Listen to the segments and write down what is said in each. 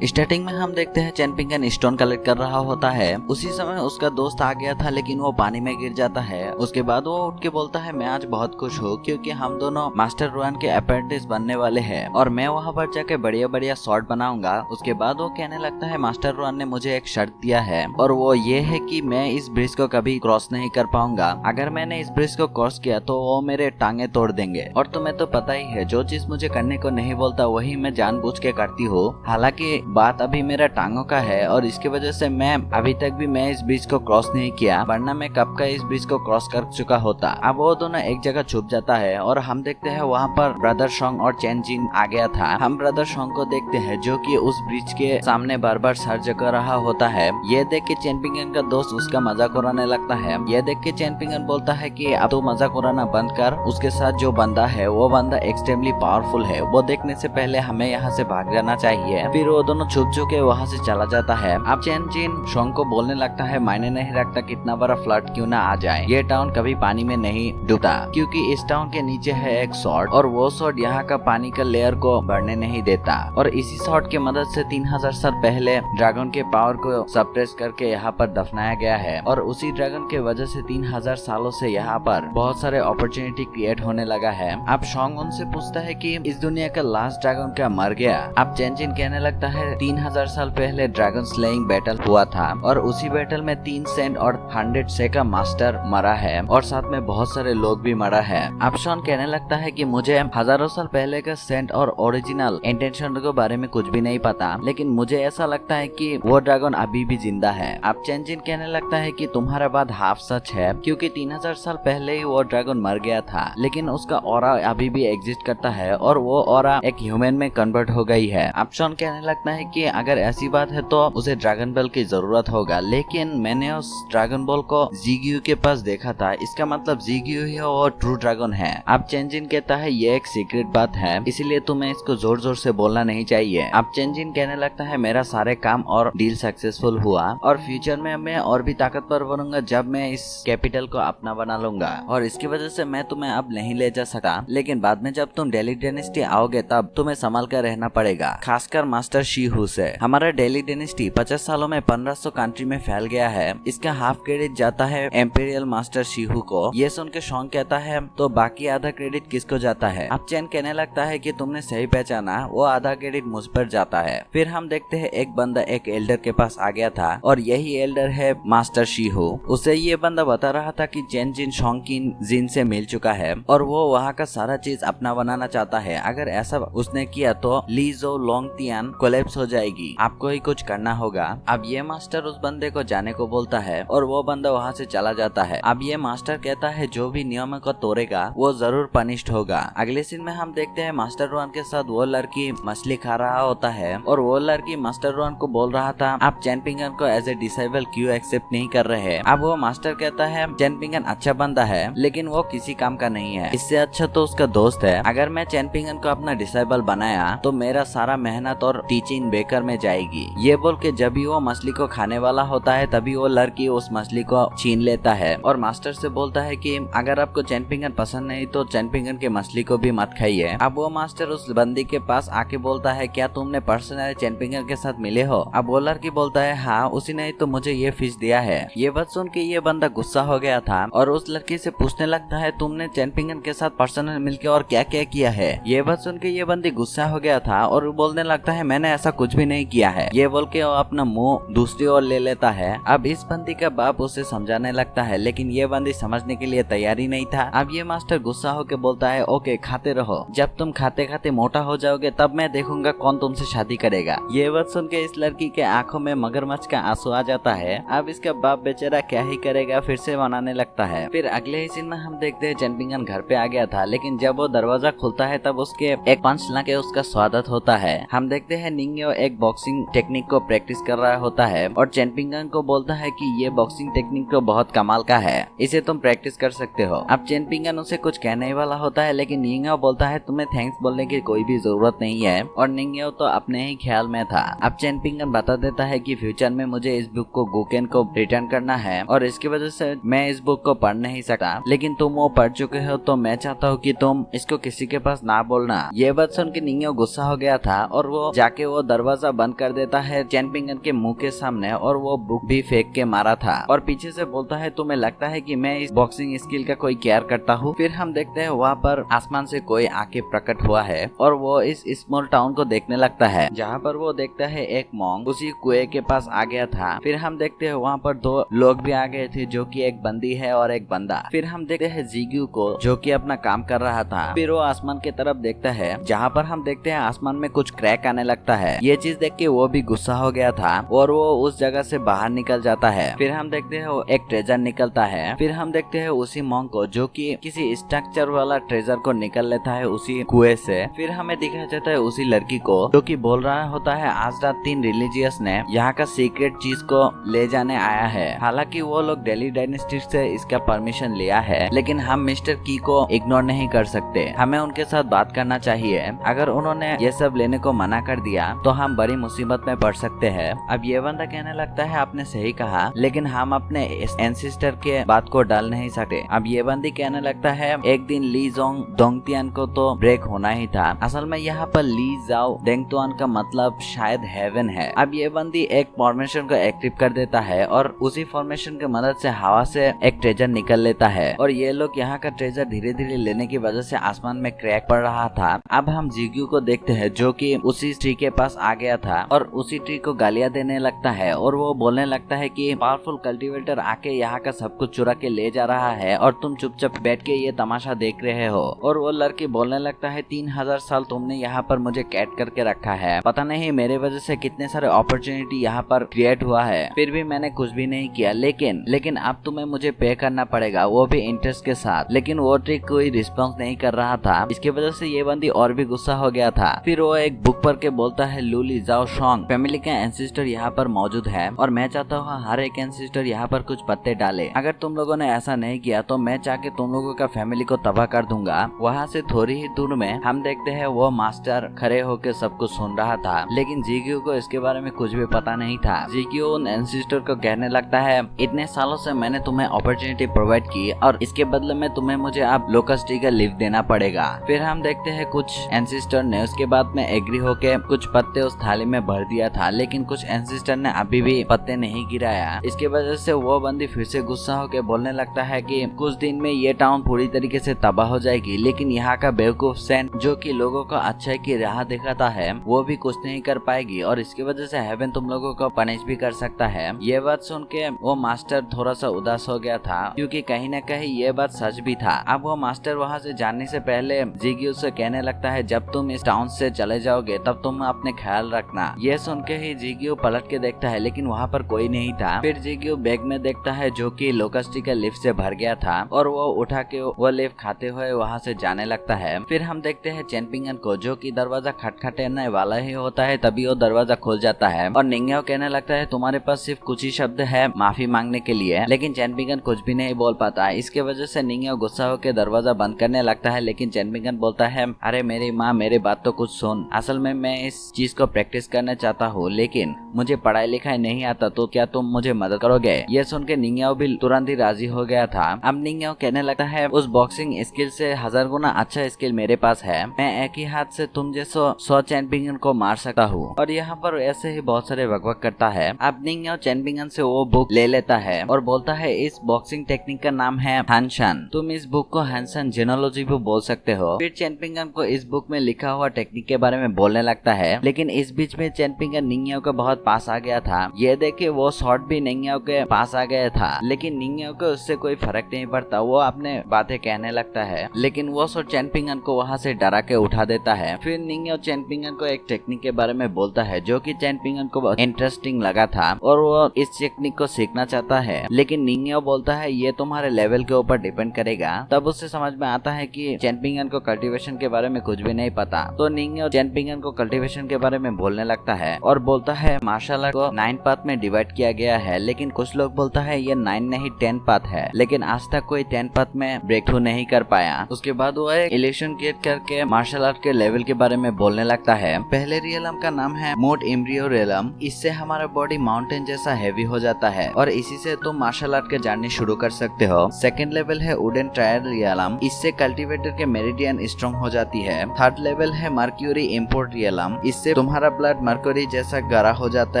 Starting में हम देखते हैं चैनपिंगन स्टोन कलेक्ट कर रहा होता है। उसी समय उसका दोस्त आ गया था लेकिन वो पानी में गिर जाता है। उसके बाद वो उठ के बोलता है मैं आज बहुत खुश हूँ क्योंकि हम दोनों मास्टर रुआन के अप्रेंटिस बनने वाले हैं और मैं वहाँ पर जाके बढ़िया बढ़िया शॉट बनाऊंगा। उसके बाद वो कहने लगता है मास्टर रुआन ने मुझे एक शर्त दिया है और वो ये है कि मैं इस ब्रिज को कभी क्रॉस नहीं कर पाऊंगा। अगर मैंने इस ब्रिज को क्रॉस किया तो वो मेरे टांगे तोड़ देंगे और तुम्हें तो पता ही है जो चीज मुझे करने को नहीं बोलता वही मैं जानबूझ के करती हूँ। हालांकि बात अभी मेरा टांगों का है और इसकी वजह से मैं अभी तक भी मैं इस ब्रिज को क्रॉस नहीं किया, वरना मैं कब का इस ब्रिज को क्रॉस कर चुका होता। अब वो दोनों एक जगह छुप जाता है और हम देखते हैं वहाँ पर ब्रदर शोंग और चेन जिन आ गया था। हम ब्रदर शोंग को देखते हैं जो कि उस ब्रिज के सामने बार बार सर्च कर रहा होता है। ये देख के चैनपिंगन का दोस्त उसका मजाक उड़ाने लगता है। ये देख के चैनपिंगन बोलता है कि अब तो मजाक उड़ाना बंद कर, उसके साथ जो बंदा है वो बंदा एक्सट्रीमली पावरफुल है, वो देखने से पहले हमें यहाँ से भाग जाना चाहिए। फिर वो दोनों छुप चुके वहाँ से चला जाता है। अब चैन जिन शोंग को बोलने लगता है मायने नहीं रखता कितना बड़ा फ्लड क्यों ना आ जाए, ये टाउन कभी पानी में नहीं डूबता क्योंकि इस टाउन के नीचे है एक सॉर्ड और वो सॉर्ड यहाँ का पानी का लेयर को बढ़ने नहीं देता और इसी सॉर्ड की मदद से 3000 साल पहले ड्रैगन के पावर को सप्रेस करके यहाँ पर दफनाया गया है और उसी ड्रैगन के वजह से 3000 सालों से यहाँ पर बहुत सारे अपॉर्चुनिटी क्रिएट होने लगा है। अब शोंग उनसे पूछता है कि इस दुनिया का लास्ट ड्रैगन क्या मर गया। अब चेन जिन कहने लगता है 3000 साल पहले ड्रैगन स्लेइंग बैटल हुआ था और उसी बैटल में 3 सेंट और 100 से का मास्टर मरा है और साथ में बहुत सारे लोग भी मरा है। अब शॉन कहने लगता है कि मुझे हजारों साल पहले का सेंट और ओरिजिनल इंटेंशन के बारे में कुछ भी नहीं पता, लेकिन मुझे ऐसा लगता है कि वो ड्रैगन अभी भी जिंदा है। अब चेन जिन कहने लगता है कि तुम्हारा बात हाफ सच है क्योंकि 3000 साल पहले ही वो ड्रैगन मर गया था, लेकिन उसका ऑरा अभी भी एग्जिस्ट करता है और वो ऑरा एक ह्यूमन में कन्वर्ट हो गई है। अब शॉन कहने लगता है कि अगर ऐसी बात है तो उसे ड्रैगन बॉल की जरूरत होगा, लेकिन मैंने उस ड्रैगन बॉल को जीग्यू के पास देखा था, इसका मतलब जीग्यू ही वो ट्रू ड्रैगन है। अब चेंजिन कहता है ये एक सीक्रेट बात है इसलिए तुम्हें इसको जोर जोर से बोलना नहीं चाहिए। अब चेंजिन कहने लगता है मेरा सारे काम और डील सक्सेसफुल हुआ और फ्यूचर में मैं और भी ताकतवर बनूंगा जब मैं इस कैपिटल को अपना बना लूंगा और इसकी वजह से मैं तुम्हें अब नहीं ले जा सका, लेकिन बाद में जब तुम डेली डायनेस्टी आओगे तब तुम्हें संभाल कर रहना पड़ेगा, खासकर मास्टर शीहू से। हमारा डेली डायनेस्टी 50 सालों में 1500 कंट्री में फैल गया है, इसका हाफ क्रेडिट जाता है एम्पेरियल मास्टर शीहू को। ये सुन के शोंग कहता है तो बाकी आधा क्रेडिट किसको जाता है। अब चैन कहने लगता है कि तुमने सही पहचाना, वो आधा क्रेडिट मुझ पर जाता है। फिर हम देखते हैं एक बंदा एक एल्डर के पास आ गया था और यही एल्डर है मास्टर शीहू। उसे ये बंदा बता रहा था कि चैन जिन शोंग की जिन से मिल चुका है और वो वहाँ का सारा चीज अपना बनाना चाहता है। अगर ऐसा उसने किया तो लीजो लोंगतियान कोलैप्स हो जाएगी, आपको ही कुछ करना होगा। अब ये मास्टर उस बंदे को जाने को बोलता है और वो बंदा वहाँ से चला जाता है। अब ये मास्टर कहता है जो भी नियमों को तोड़ेगा वो जरूर पनिश्ड होगा। अगले सीन में हम देखते हैं मास्टर रुआन के साथ वो लड़की मछली खा रहा होता है और वो लड़की मास्टर रुआन को बोल रहा था आप चैनपिंगन को एज ए डिसेबल क्यों एक्सेप्ट नहीं कर रहे। अब वो मास्टर कहता है चैनपिंगन अच्छा बंदा है लेकिन वो किसी काम का नहीं है, इससे अच्छा तो उसका दोस्त है। अगर मैं चैनपिंगन को अपना डिसेबल बनाया तो मेरा सारा मेहनत और टीचिंग बेकार में जाएगी। ये बोल के जब भी वो मछली को खाने वाला होता है तभी वो लड़की उस मछली को छीन लेता है और मास्टर से बोलता है कि अगर आपको चैनपिंगन पसंद नहीं तो चैनपिंगन के मछली को भी मत खाइए। अब वो मास्टर उस बंदी के पास आके बोलता है क्या तुमने पर्सनली चैनपिंगन के साथ मिले हो। अब वो लड़की बोलता है हाँ, उसी ने तो मुझे ये फिश दिया है। ये बात सुन के ये बंदा गुस्सा हो गया था और उस लड़की से पूछने लगता है तुमने चैनपिंगन के साथ पर्सनल मिलके और क्या क्या किया है। ये बात सुन के ये बंदी गुस्सा हो गया था और बोलने लगता है मैंने ऐसा कुछ भी नहीं किया है। ये बोल के वो अपना मुंह दूसरी ओर ले लेता है। अब इस बंदी का बाप उसे समझाने लगता है लेकिन ये बंदी समझने के लिए तैयार ही नहीं था। अब ये मास्टर गुस्सा होकर बोलता है ओके खाते रहो, जब तुम खाते खाते मोटा हो जाओगे तब मैं देखूंगा कौन तुमसे शादी करेगा। ये बात सुन के इस लड़की के आंखों में मगरमच्छ का आंसू आ जाता है। अब इसका बाप बेचारा क्या ही करेगा, फिर से मनाने लगता है। फिर अगले ही सीन में हम देखते हैं चैनपिंगन घर पे आ गया था लेकिन जब वो दरवाजा खुलता है तब उसके एक पंच लगे उसका स्वागत होता है। हम देखते हैं निंग्यो एक बॉक्सिंग टेक्निक को प्रैक्टिस कर रहा होता है और चैनपिंगन को बोलता है कि ये बॉक्सिंग टेक्निक तो बहुत कमाल का है, इसे तुम प्रैक्टिस कर सकते हो। अब चैनपिंगन उसे कुछ कहने ही वाला होता है लेकिन निंग्यो बोलता है तुम्हें थैंक्स बोलने की कोई भी जरूरत नहीं है और निंग्यो तो अपने ही ख्याल में था। अब चैनपिंगन बता देता है कि फ्यूचर में मुझे इस बुक को गुकेन को रिटर्न करना है और इसकी वजह से मैं इस बुक को पढ़ नहीं सकता, लेकिन तुम वो पढ़ चुके हो तो मैं चाहता हूँ कि तुम इसको किसी के पास ना बोलना। ये बात सुन के निंग्यो गुस्सा हो गया था और वो जाके वो दरवाजा बंद कर देता है चैनपिंगन के मुंह के सामने और वो बुक भी फेंक के मारा था और पीछे से बोलता है तुम्हें लगता है कि मैं इस बॉक्सिंग स्किल का कोई केयर करता हूँ। फिर हम देखते हैं वहाँ पर आसमान से कोई आके प्रकट हुआ है और वो इस स्मॉल टाउन को देखने लगता है जहाँ पर वो देखता है एक मॉन्क उसी कुएं के पास आ गया था। फिर हम देखते हैं वहाँ पर दो लोग भी आ गए थे जो कि एक बंदी है और एक बंदा। फिर हम देखते हैं जिग्यू को जो कि अपना काम कर रहा था। फिर वो आसमान की तरफ देखता है जहाँ पर हम देखते हैं आसमान में कुछ क्रैक आने लगता है। ये चीज देख के वो भी गुस्सा हो गया था और वो उस जगह से बाहर निकल जाता है। फिर हम देखते हैं वो एक ट्रेजर निकलता है। फिर हम देखते हैं उसी मॉन्क को जो कि किसी स्ट्रक्चर वाला ट्रेजर को निकल लेता है उसी कुएं से। फिर हमें दिखाया जाता है उसी लड़की को जो कि बोल रहा होता है आज रात 3 रिलीजियस ने यहाँ का सीक्रेट चीज को ले जाने आया है। हालांकि वो लोग दिल्ली डायनेस्टी से इसका परमिशन लिया है लेकिन हम मिस्टर की को इग्नोर नहीं कर सकते। हमें उनके साथ बात करना चाहिए। अगर उन्होंने ये सब लेने को मना कर दिया तो हम बड़ी मुसीबत में पड़ सकते हैं। अब ये बंदा कहने लगता है आपने सही कहा लेकिन हम अपने एंसेस्टर के बात को डाल नहीं सकते। अब ये बंदी कहने लगता है एक दिन ली जोंग दोंगतियान को तो ब्रेक होना ही था। असल में यहाँ पर ली जाओ देंगतुआन का मतलब शायद हेवन है। अब ये बंदी एक फॉर्मेशन को एक्टिव कर देता है और उसी फॉर्मेशन की मदद से हवा से एक ट्रेजर निकल लेता है और ये लोग यहाँ का ट्रेजर धीरे धीरे लेने की वजह से आसमान में क्रैक पड़ रहा था। अब हम जिग्यू को देखते हैं जो कि उसी ट्री के पास आ गया था और उसी ट्री को गालियां देने लगता है और वो बोलने लगता है कि पावरफुल कल्टीवेटर आके यहाँ का सब कुछ चुरा के ले जा रहा है और तुम चुपचाप बैठ के ये तमाशा देख रहे हो। और वो लड़की बोलने लगता है 3000 साल तुमने यहाँ पर मुझे कैद करके रखा है। पता नहीं मेरे वजह से कितने सारे अपॉर्चुनिटी यहाँ पर क्रिएट हुआ है फिर भी मैंने कुछ भी नहीं किया। लेकिन अब तुम्हें मुझे पे करना पड़ेगा वो भी इंटरेस्ट के साथ। लेकिन वो ट्री कोई रिस्पॉन्स नहीं कर रहा था। इसकी वजह से ये बंदी और भी गुस्सा हो गया था। फिर वो एक बुक पढ़ के बोलता है लूली जाओ शोंग फैमिली का एंसेस्टर यहाँ पर मौजूद है और मैं चाहता हूँ हर एक एंसेस्टर यहाँ पर कुछ पत्ते डाले। अगर तुम लोगों ने ऐसा नहीं किया तो मैं चाह के तुम लोगों का फैमिली को तबाह कर दूंगा। वहाँ से थोड़ी ही दूर में हम देखते हैं वो मास्टर खड़े होकर सब कुछ सुन रहा था लेकिन जिग्यू को इसके बारे में कुछ भी पता नहीं था। जिग्यू उन एंसेस्टर को कहने लगता है इतने सालों से मैंने तुम्हें अपॉर्चुनिटी प्रोवाइड की और इसके बदले में तुम्हें मुझे अब लोकस ट्री का लीफ देना पड़ेगा। फिर हम देखते हैं कुछ एंसेस्टर ने उसके बाद में एग्री होके कुछ पत्ते उस थाली में भर दिया था लेकिन कुछ एंसेस्टर ने अभी भी पत्ते नहीं गिराया। इसके वजह से वो बंदी फिर से गुस्सा होकर बोलने लगता है कि कुछ दिन में ये टाउन पूरी तरीके से तबाह हो जाएगी लेकिन यहाँ का बेवकूफ सेंट जो कि लोगों को अच्छाई की राह दिखाता है वो भी कुछ नहीं कर पाएगी और इसकी वजह से हेवन तुम लोगों को पनिश भी कर सकता है। ये बात सुन के वो मास्टर थोड़ा सा उदास हो गया था क्योंकि कहीं न कहीं ये बात सच भी था। अब वो मास्टर वहाँ से जाने से पहले जिग्यू से कहने लगता है जब तुम इस टाउन से चले जाओगे तब तुम अपने ख्याल रखना। ये सुन के ही जिग्यू पलट के देखता है लेकिन वहाँ पर कोई नहीं था। फिर जिग्यू बैग में देखता है जो कि लोकस ट्री का लिफ्ट से भर गया था और वो उठा के वो लिफ्ट खाते हुए वहाँ से जाने लगता है। फिर हम देखते हैं चैनपिंगन को जो कि दरवाजा खटखटाने वाला ही होता है तभी वो दरवाजा खुल जाता है और निंग्यो कहने लगता है तुम्हारे पास सिर्फ कुछ ही शब्द है माफी मांगने के लिए। लेकिन चैनपिंगन कुछ भी नहीं बोल पाता। इसके वजह से निंग्यो गुस्सा होकर दरवाजा बंद करने लगता है लेकिन चैनपिंगन बोलता है अरे मेरी माँ मेरी बात तो कुछ सुन। असल में मैं इस चीज को प्रैक्टिस करना चाहता हूँ लेकिन मुझे पढ़ाई लिखाई नहीं आता तो क्या तुम मुझे मदद करोगे। ये सुन के निंग्यो भी तुरंत ही राजी हो गया था। अब निंग्यो कहने लगता है उस बॉक्सिंग स्किल से 1000 गुना अच्छा स्किल मेरे पास है। मैं एक ही हाथ से तुम जैसो 100 चैनपिंगन को मार सकता हूँ। और यहाँ पर ऐसे ही बहुत सारे वकवक करता है। अब निंग्यो चैनपिंगन से वो बुक ले लेता है और बोलता है इस बॉक्सिंग टेक्निक का नाम है हानशन। तुम इस बुक को हानशन जेनोलॉजी भी बोल सकते हो। फिर चैनपिंगन को इस बुक में लिखा हुआ टेक्निक के बारे में बोलने लगता है लेकिन इस बीच में चैनपिंगन निंग्यो के बहुत पास आ गया था। ये देखे वो शॉट भी निंग्यो के पास आ गया था लेकिन निंग्यो को उससे कोई फर्क नहीं पड़ता। वो अपने बातें कहने लगता है लेकिन वो शॉट चैनपिंगन को वहाँ से डरा के उठा देता है। फिर निंग्यो चैनपिंगन को एक टेक्निक के बारे में बोलता है जो कि चैनपिंगन को बहुत इंटरेस्टिंग लगा था और वो इस टेक्निक को सीखना चाहता है लेकिन निंग्यो बोलता है ये तुम्हारे लेवल के ऊपर डिपेंड करेगा। तब उससे समझ में आता है कि चैनपिंगन को कल्टीवेशन के बारे में कुछ भी नहीं पता। तो निंग्यो चैनपिंगन को कल्टीवेशन के बारे में बोलने लगता है और बोलता है मार्शल आर्ट को 9 पार्ट में डिवाइड किया गया है लेकिन कुछ लोग बोलता है ये 9 नहीं 10 पार्ट है लेकिन आज तक कोई 10 पार्ट में ब्रेक थ्रू नहीं कर पाया। उसके बाद वो एक इलेक्शन क्रिएट करके मार्शल आर्ट के लेवल के बारे में बोलने लगता है। पहले रियलम का नाम है मोड एम्ब्रियो रियलम। इससे हमारा बॉडी माउंटेन जैसा हैवी हो जाता है और इसी से तुम मार्शल आर्ट के जर्नी शुरू कर सकते हो। सेकंड लेवल है वुडन ट्रायल रियलम। इससे कल्टीवेटर के मेरिडियन स्ट्रॉन्ग हो जाती है। थर्ड लेवल है मर्क्यूरी इम्पोर्ट रियलम। इससे तुम्हारा ब्लड मरकरी जैसा गाढ़ा हो जाता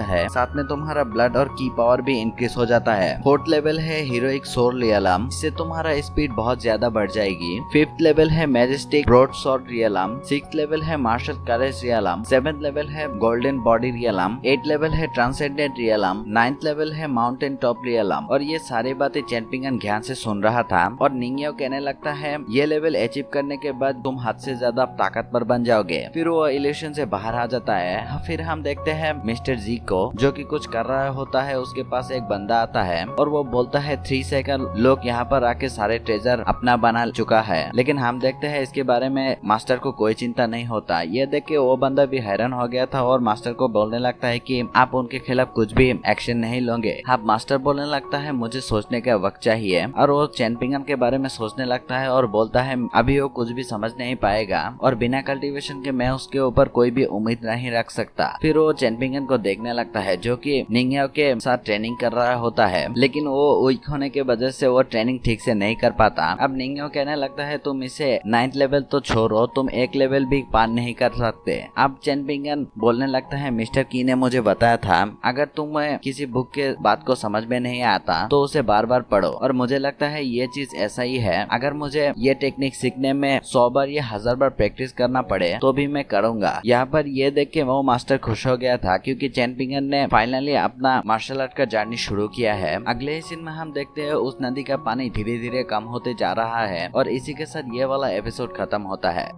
है, साथ में तुम्हारा ब्लड और की पावर भी इंक्रीज हो जाता है। फोर्थ लेवल है हीरोइक सोर रियलम, इससे तुम्हारा स्पीड बहुत ज्यादा बढ़ जाएगी। फिफ्थ लेवल है majestic broad sword realm. Sixth level है martial courage realm. Seventh level है golden body realm. Eight level है ट्रांसेंडेंट रियलम। नाइन्थ लेवल है माउंटेन टॉप रियलम। और ये सारी बातें चैंपिंगन ध्यान से सुन रहा था और निंगियो कहने लगता है ये लेवल अचीव करने के बाद तुम हद से ज्यादा ताकतवर बन जाओगे। फिर वो इल्यूशन से बाहर आ जाता है। फिर हम देखते हैं मिस्टर जी को जो कि कुछ कर रहा होता है। उसके पास एक बंदा आता है और वो बोलता है 3 सेकंड लोग यहाँ पर आके सारे ट्रेजर अपना बना चुका है। लेकिन हम देखते हैं इसके बारे में मास्टर को कोई चिंता नहीं होता। ये देख के वो बंदा भी हैरान हो गया था और मास्टर को बोलने लगता है कि आप उनके खिलाफ कुछ भी एक्शन नहीं लोगे। अब मास्टर बोलने लगता है मुझे सोचने का वक्त चाहिए और वो चैंपिंगन के बारे में सोचने लगता है और बोलता है अभी वो कुछ भी समझ नहीं पाएगा और बिना कल्टीवेशन के मैं उसके ऊपर कोई भी उम्मीद नहीं रख सकता। फिर वो चैंपिंगन को देखने लगता है जो कि निंगियो के साथ ट्रेनिंग कर रहा होता है, लेकिन वो वीक होने की वजह से वो ट्रेनिंग ठीक से नहीं कर पाता। अब निंगियो कहने लगता है तुम इसे 9th लेवल तो छोड़ो, तुम एक लेवल भी पार नहीं कर सकते। अब चैंपिंगन बोलने लगता है मिस्टर की ने मुझे बताया था अगर तुम्हें किसी बुक के बात को समझ में नहीं आता तो उसे बार बार पढ़ो और मुझे लगता है ये चीज ऐसा ही है। अगर मुझे ये टेक्निक सीखने में 100 बार या 1000 बार प्रैक्टिस करना पड़े तो भी मैं करूंगा। यहाँ पर ये देख के वो मास्टर खुश हो गया था क्योंकि चैंपिंगन ने फाइनली अपना मार्शल आर्ट का जर्नी शुरू किया है। अगले ही सीन में हम देखते हैं उस नदी का पानी धीरे धीरे कम होते जा रहा है और इसी के साथ ये वाला एपिसोड खत्म होता है।